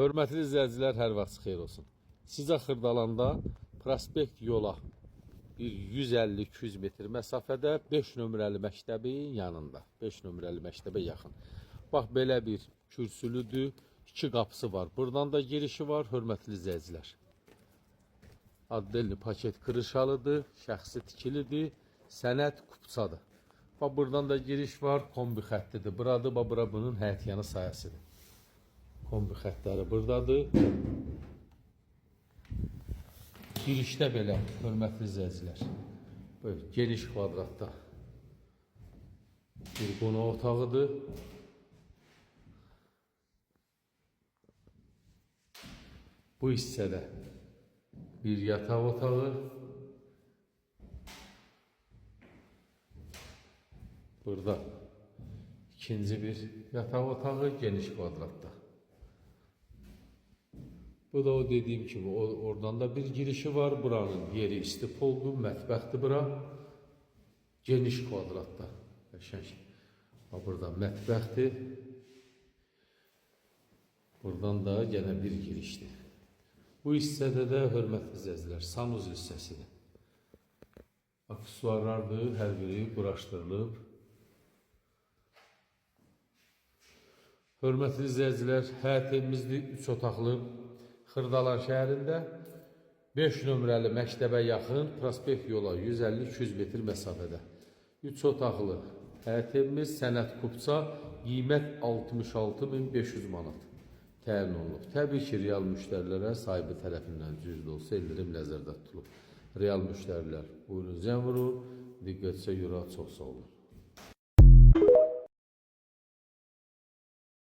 Hörmətli izləyicilər, hər vaxt xeyir olsun. Sizə Xırdalanda prospekt yola bir 150-200 metr məsafədə 5 nömrəli məktəbin yanında, 5 nömrəli məktəbə yaxın. Bax, belə bir kürsülüdür, 2 qapısı var. Buradan da girişi var, hörmətli izləyicilər. Addelli paket kırışalıdır, şəxsi tikilidir, sənəd kupçadır. Bax, buradan da giriş var, kombi xəttidir. Buradır, bax, bura bunun həyətyanı sayəsidir. Kombi xətləri buradadır. Girişdə belə, hörmətli izləyicilər, böyle geniş kvadratda bir qonaq otağıdır. Bu hissədə bir yataq otağı. Burada ikinci bir yataq otağı geniş kvadratda. Bu da o dediğim gibi oradan da bir girişi var. Buranın yeri istipoldur, mətbəxdir bura. Geniş kvadratda. Burada mətbəxdir. Buradan da gene bir girişdir. Bu hissədə də hörmətli izləyicilər, sanuz hissəsidir. Aksesuarlardır, hər biri quraşdırılıb. Hörmətli izləyicilər, həyət evimizdir, 3 otaqlı. Xırdalan şəhərində 5 nömrəli məktəbə yaxın prospekt yola 150-200 metr məsafədə. 3 otaqlı həyət evimiz, sənəd kupça, qiymət 66.500 manat təyin olunub. Təbii ki, real müştərilərə sahibi tərəfindən cüzdə olsa endirim nəzərdə tutulub. Real müştərilər buyurun zəng vurun, diqqətsə görə, çox sağ olun.